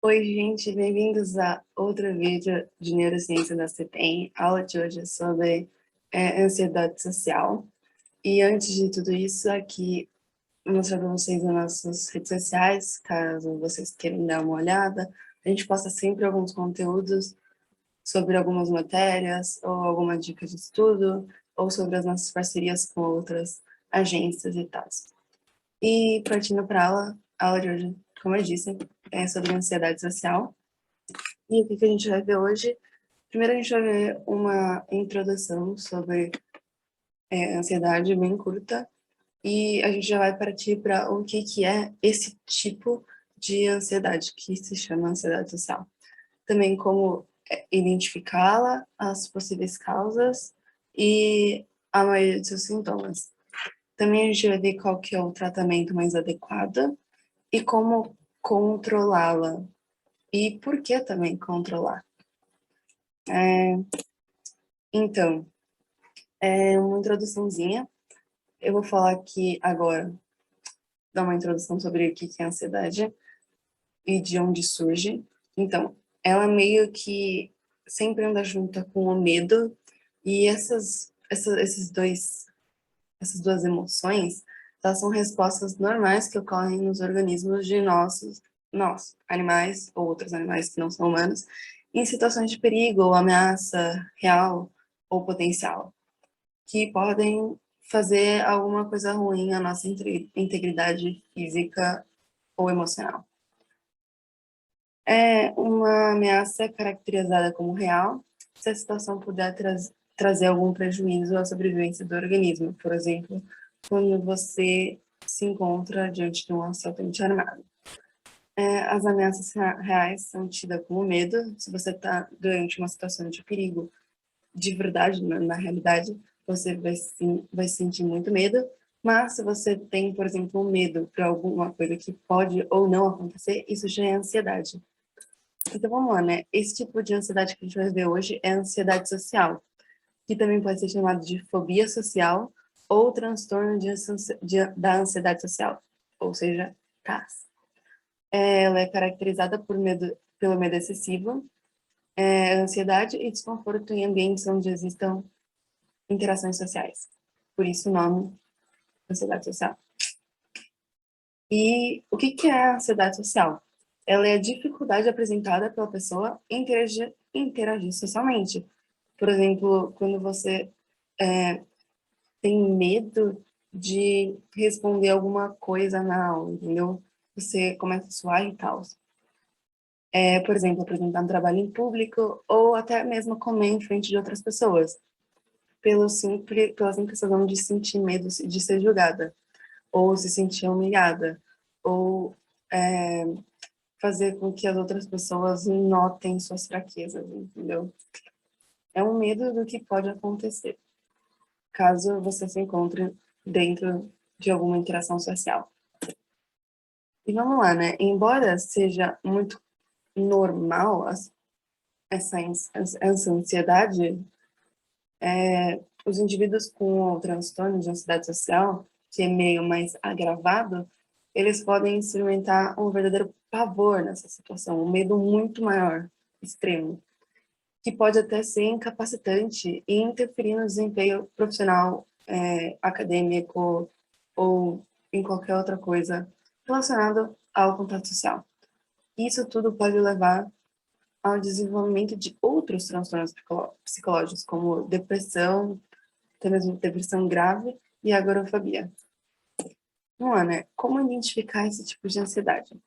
Oi, gente, bem-vindos a outro vídeo de Neurociência da CPEM. A aula de hoje é sobre ansiedade social. E antes de tudo isso, aqui mostrar para vocês as nossas redes sociais, caso vocês queiram dar uma olhada. A gente posta sempre alguns conteúdos sobre algumas matérias, ou alguma dica de estudo, ou sobre as nossas parcerias com outras agências e tal. E partindo para a aula de hoje, como eu disse, é sobre ansiedade social. E o que a gente vai ver hoje? Primeiro a gente vai ver uma introdução sobre ansiedade bem curta, e a gente já vai partir para o que é esse tipo de ansiedade, que se chama ansiedade social. Também como identificá-la, as possíveis causas e a maioria de seus sintomas. Também a gente vai ver qual que é o tratamento mais adequado e como controlá-la. E por que também controlar. Então, uma introduçãozinha. Eu vou falar aqui agora, dar uma introdução sobre o que é ansiedade e de onde surge. Então, ela meio que sempre anda junto com o medo, e essas duas emoções, elas são respostas normais que ocorrem nos organismos de nós, animais ou outros animais que não são humanos, em situações de perigo ou ameaça real ou potencial, que podem fazer alguma coisa ruim à nossa integridade física ou emocional. É uma ameaça caracterizada como real se a situação puder trazer algum prejuízo à sobrevivência do organismo, por exemplo, quando você se encontra diante de um assaltante armado. As ameaças reais são tidas como medo. Se você está durante uma situação de perigo de verdade, na realidade, você vai sentir muito medo. Mas se você tem, por exemplo, um medo para alguma coisa que pode ou não acontecer, isso já é ansiedade. Então vamos lá, né? Esse tipo de ansiedade que a gente vai ver hoje é a ansiedade social, que também pode ser chamado de fobia social ou transtorno da ansiedade social, ou seja, TAS. Ela é caracterizada pelo medo excessivo, ansiedade e desconforto em ambientes onde existam interações sociais. Por isso o nome, ansiedade social. E o que é a ansiedade social? Ela é a dificuldade apresentada pela pessoa em interagir socialmente. Por exemplo, quando você tem medo de responder alguma coisa na aula, entendeu? Você começa a suar e tal. Por exemplo, apresentar um trabalho em público ou até mesmo comer em frente de outras pessoas, pela simples razão de sentir medo de ser julgada, ou se sentir humilhada, ou fazer com que as outras pessoas notem suas fraquezas, entendeu? É um medo do que pode acontecer, caso você se encontre dentro de alguma interação social. E vamos lá, né? Embora seja muito normal essa ansiedade, os indivíduos com o transtorno de ansiedade social, que é meio mais agravado, eles podem experimentar um verdadeiro pavor nessa situação, um medo muito maior, extremo, que pode até ser incapacitante e interferir no desempenho profissional, acadêmico ou em qualquer outra coisa relacionada ao contato social. Isso tudo pode levar ao desenvolvimento de outros transtornos psicológicos, como depressão, até mesmo depressão grave e agorafobia. Não é, né? Como identificar esse tipo de ansiedade?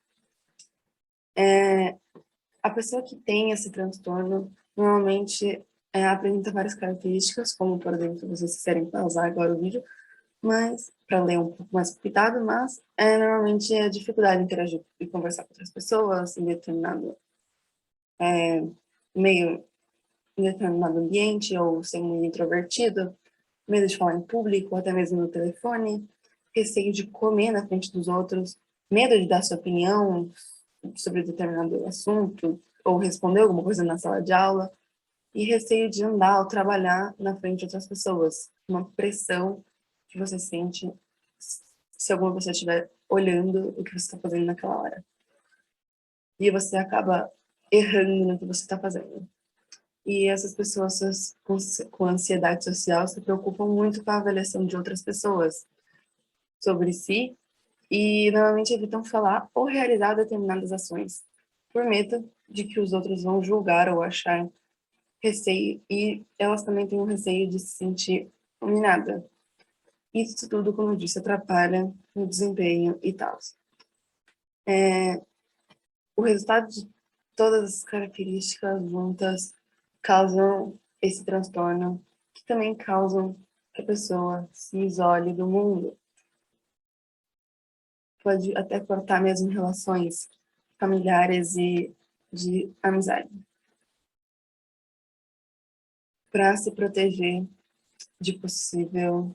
A pessoa que tem esse transtorno normalmente apresenta várias características, como, por exemplo, vocês querem pausar agora o vídeo, mas para ler um pouco mais com cuidado, mas normalmente é dificuldade de interagir e conversar com outras pessoas em determinado meio, em determinado ambiente, ou ser muito introvertido, medo de falar em público, ou até mesmo no telefone, receio de comer na frente dos outros, medo de dar sua opinião sobre determinado assunto, ou responder alguma coisa na sala de aula, e receio de andar ou trabalhar na frente de outras pessoas. Uma pressão que você sente se alguma pessoa estiver olhando o que você está fazendo naquela hora. e você acaba errando no que você está fazendo. E essas pessoas com ansiedade social se preocupam muito com a avaliação de outras pessoas sobre si e normalmente evitam falar ou realizar determinadas ações por medo de que os outros vão julgar ou achar receio, e elas também têm um receio de se sentir humilhada. Isso tudo, como eu disse, atrapalha no desempenho e tal. O resultado de todas as características juntas causam esse transtorno, que também causam que a pessoa se isole do mundo. Pode até cortar mesmo relações familiares e de amizade. Para se proteger de possível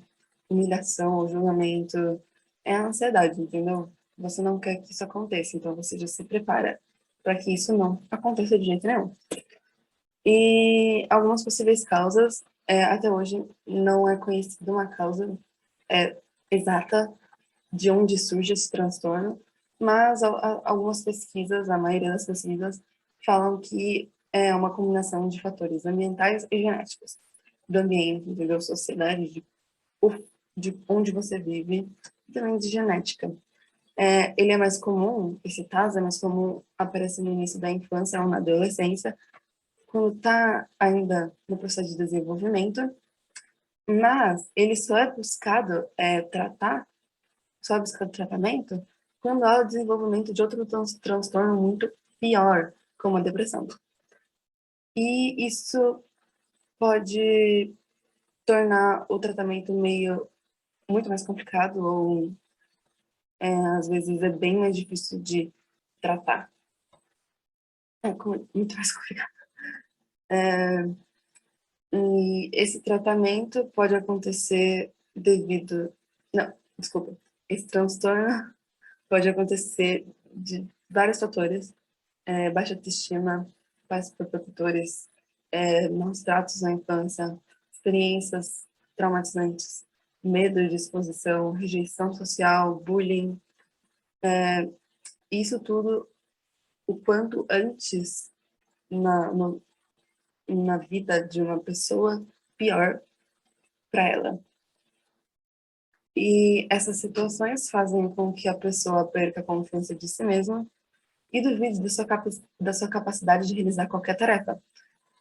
humilhação ou julgamento, é a ansiedade, entendeu? Você não quer que isso aconteça, então você já se prepara para que isso não aconteça de jeito nenhum. E algumas possíveis causas, até hoje não é conhecida uma causa exata de onde surge esse transtorno, mas algumas pesquisas, a maioria das pesquisas, falam que é uma combinação de fatores ambientais e genéticos, do ambiente, entendeu? Sociedade, de onde você vive, e também de genética. Ele é mais comum, esse TAS é mais comum aparecer no início da infância ou na adolescência, quando está ainda no processo de desenvolvimento, mas ele só é buscado só é buscado tratamento quando há o desenvolvimento de outro transtorno muito pior, como a depressão. E isso pode tornar o tratamento muito mais complicado ou às vezes é bem mais difícil de tratar. Muito mais complicado. E esse tratamento pode acontecer devido... Não, desculpa. Esse transtorno pode acontecer de vários fatores. Baixa autoestima, pais protetores, maus tratos na infância, experiências traumatizantes, medo de exposição, rejeição social, bullying. Isso tudo o quanto antes na, no, na vida de uma pessoa, pior para ela. E essas situações fazem com que a pessoa perca a confiança de si mesma e duvide da sua capacidade de realizar qualquer tarefa,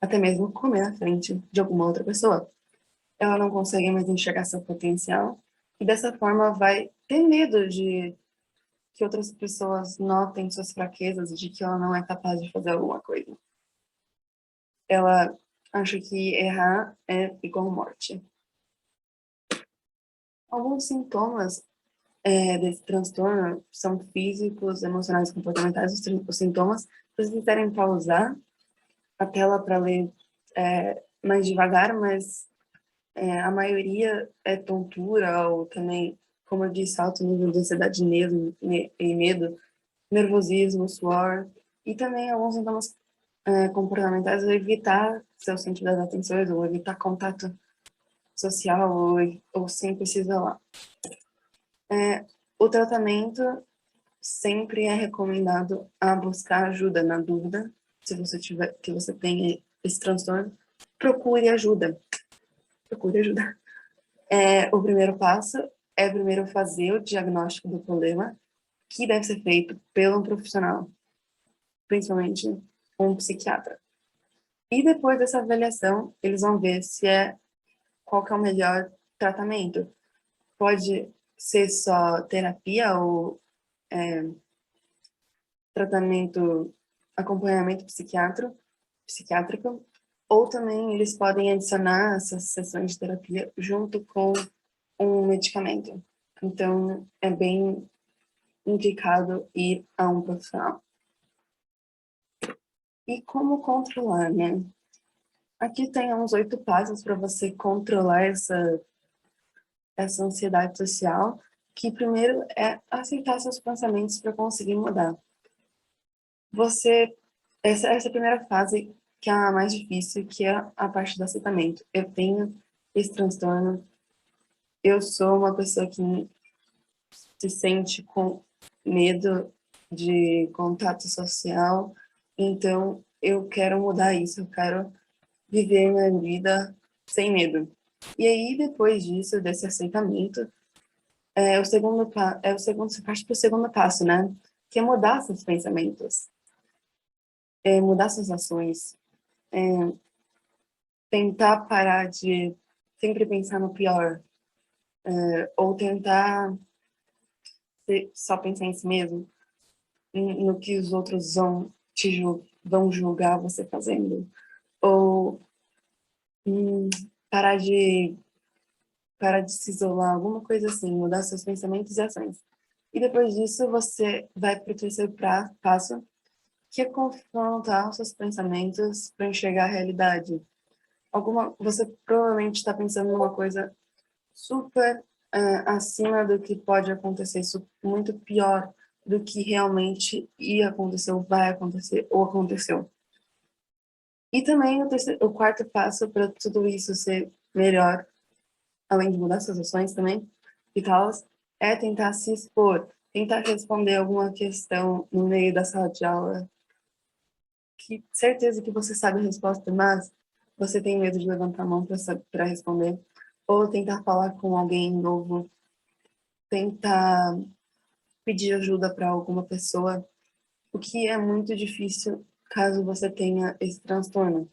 até mesmo comer à frente de alguma outra pessoa. Ela não consegue mais enxergar seu potencial e dessa forma vai ter medo de que outras pessoas notem suas fraquezas e de que ela não é capaz de fazer alguma coisa. Ela acha que errar é igual morte. Alguns sintomas desse transtorno são físicos, emocionais e comportamentais. Os sintomas, se vocês quiserem pausar a tela para ler mais devagar, mas a maioria é tontura ou também, como eu disse, alto nível de ansiedade e medo, nervosismo, suor, e também alguns sintomas comportamentais, evitar seu centro das atenções, ou evitar contato social, ou sempre se isolar. O tratamento sempre é recomendado a buscar ajuda na dúvida. Se você tiver que você tem esse transtorno, procure ajuda. Procure ajuda. O primeiro passo é primeiro fazer o diagnóstico do problema, que deve ser feito por um profissional, principalmente um psiquiatra. E depois dessa avaliação, eles vão ver qual que é o melhor tratamento. Pode ser só terapia ou tratamento, acompanhamento psiquiátrico, ou também eles podem adicionar essas sessões de terapia junto com um medicamento. Então, é bem indicado ir a um profissional. E como controlar, né? Aqui tem uns 8 passos para você controlar essa ansiedade social, que primeiro é aceitar seus pensamentos para conseguir mudar. Essa é a primeira fase, que é a mais difícil, que é a parte do aceitamento. Eu tenho esse transtorno, eu sou uma pessoa que se sente com medo de contato social, então eu quero mudar isso, eu quero viver minha vida sem medo. E aí, depois disso, desse aceitamento, você parte para o segundo passo, né? Que é mudar seus pensamentos, mudar suas ações, tentar parar de sempre pensar no pior, ou tentar só pensar em si mesmo, no que os outros vão julgar você fazendo, ou hum, parar de parar de se isolar, alguma coisa assim, mudar seus pensamentos e ações. E depois disso, você vai para o terceiro passo, que é confrontar os seus pensamentos para enxergar a realidade. Você provavelmente está pensando numa coisa super acima do que pode acontecer, muito pior do que realmente ia acontecer, ou vai acontecer, ou aconteceu. E também o quarto passo para tudo isso ser melhor, além de mudar suas ações também e tal, é tentar se expor, tentar responder alguma questão no meio da sala de aula, que certeza que você sabe a resposta, mas você tem medo de levantar a mão para responder, ou tentar falar com alguém novo, tentar pedir ajuda para alguma pessoa, o que é muito difícil caso você tenha esse transtorno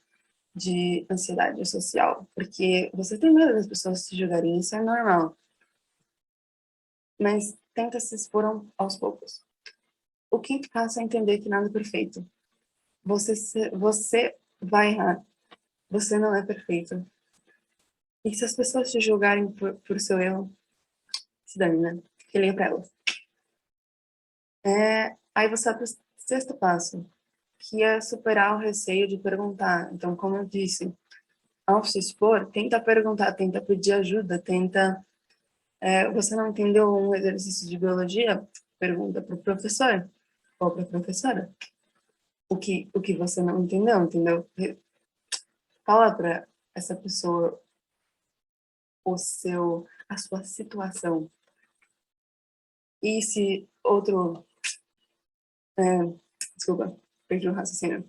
de ansiedade social, porque você tem medo das pessoas te julgarem, isso é normal, mas tenta se expor aos poucos. O quinto passo é entender que nada é perfeito. Você vai errar, você não é perfeito. E se as pessoas te julgarem por seu erro, se dane, né? Que liga pra elas. Aí você vai pro sexto passo, que é superar o receio de perguntar. Então, como eu disse, ao se expor, tenta perguntar, tenta pedir ajuda, tenta... você não entendeu um exercício de biologia? Pergunta para o professor ou para a professora. O que você não entendeu, entendeu? Fala para essa pessoa a sua situação. E se outro... desculpa, perdi o raciocínio.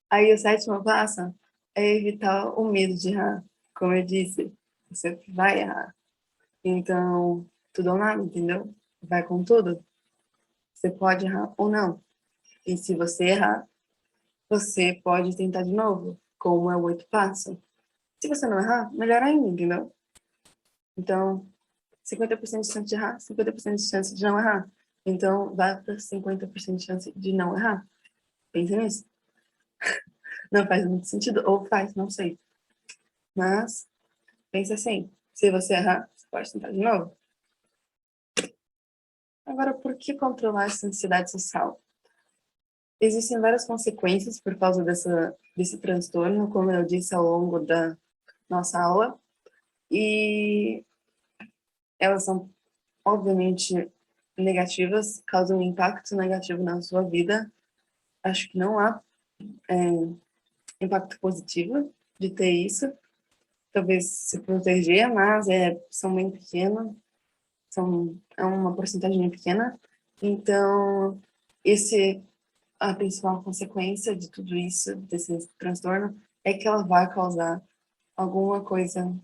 Aí o sétimo passo é evitar o medo de errar. Como eu disse, você vai errar. Então, tudo ou nada, entendeu? Vai com tudo. Você pode errar ou não. E se você errar, você pode tentar de novo, como é o oito passo. Se você não errar, melhor ainda, entendeu? Então, 50% de chance de errar, 50% de chance de não errar. Então, vai para 50% de chance de não errar. Pensa nisso. Não faz muito sentido, ou faz, não sei. Mas, pensa assim, se você errar, você pode tentar de novo. Agora, por que controlar essa ansiedade social? Existem várias consequências por causa desse transtorno, como eu disse ao longo da nossa aula, e elas são, obviamente, negativas, causam um impacto negativo na sua vida. Acho que não há impacto positivo de ter isso. Talvez se proteger, mas são bem pequenos, é uma porcentagem pequena. Então, esse a principal consequência de tudo isso, desse transtorno, é que ela vai causar alguma coisa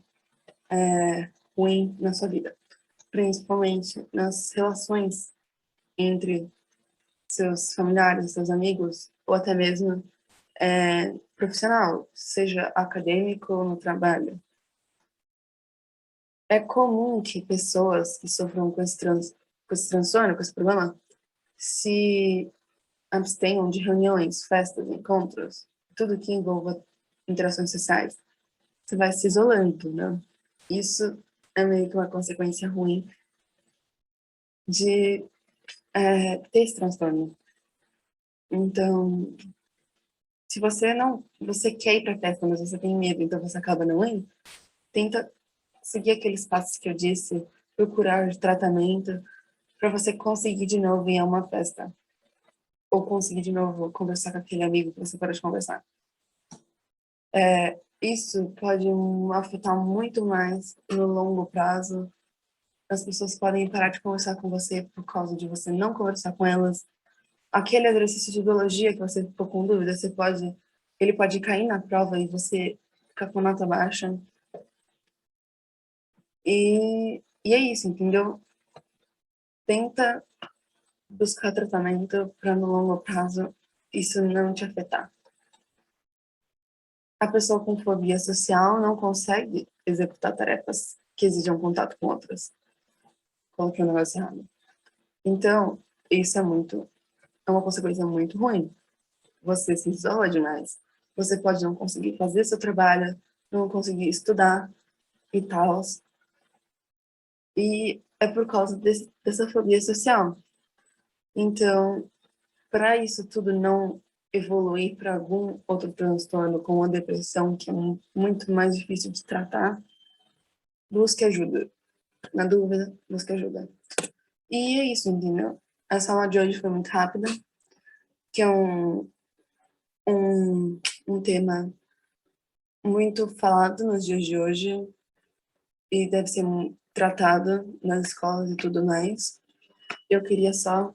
ruim na sua vida, principalmente nas relações entre seus familiares, seus amigos, ou até mesmo profissional, seja acadêmico ou no trabalho. É comum que pessoas que sofram com esse transtorno, com esse problema, se abstenham de reuniões, festas, encontros, tudo que envolva interações sociais. Você vai se isolando, né? Isso é meio que uma consequência ruim de ter esse transtorno. Então, se você quer ir para a festa, mas você tem medo, então você acaba não indo, tenta seguir aqueles passos que eu disse, procurar tratamento para você conseguir de novo ir a uma festa ou conseguir de novo conversar com aquele amigo que você parou de conversar. Isso pode afetar muito mais no longo prazo as pessoas podem parar de conversar com você por causa de você não conversar com elas. Aquele exercício de biologia que você ficou com dúvida, ele pode cair na prova e você ficar com nota baixa. E é isso, entendeu? Tenta buscar tratamento para no longo prazo isso não te afetar. A pessoa com fobia social não consegue executar tarefas que exijam contato com outras. Coloquei o negócio errado. Então, isso é uma consequência muito ruim. Você se isola demais. Você pode não conseguir fazer seu trabalho, não conseguir estudar e tal. E é por causa dessa fobia social. Então, para isso tudo não evoluir para algum outro transtorno, como a depressão, que é muito mais difícil de tratar, busque ajuda. Na dúvida, busque ajuda. E é isso, entendeu? Essa aula de hoje foi muito rápida, que é um tema muito falado nos dias de hoje e deve ser tratado nas escolas e tudo mais. Eu queria só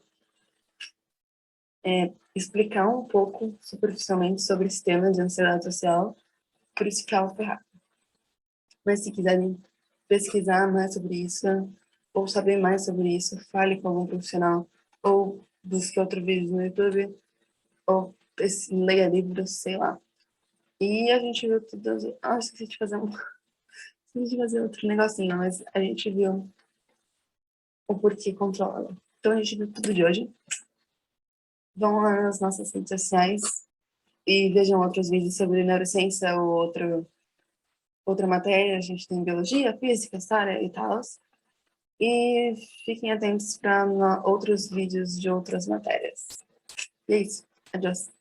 explicar um pouco superficialmente sobre esse tema de ansiedade social, por isso que a aula foi rápida. Mas se quiserem pesquisar mais sobre isso, ou saber mais sobre isso, fale com algum profissional, ou busque outro vídeo no YouTube, ou leia livros, sei lá. E a gente viu tudo. Ah, esqueci de fazer esqueci de fazer outro negocinho, mas a gente viu o porquê controla. Então a gente viu tudo de hoje. Vão lá nas nossas redes sociais e vejam outros vídeos sobre neurociência ou outra matéria. A gente tem biologia, física, história e tal. E fiquem atentos para outros vídeos de outras matérias. E é isso. Adiós.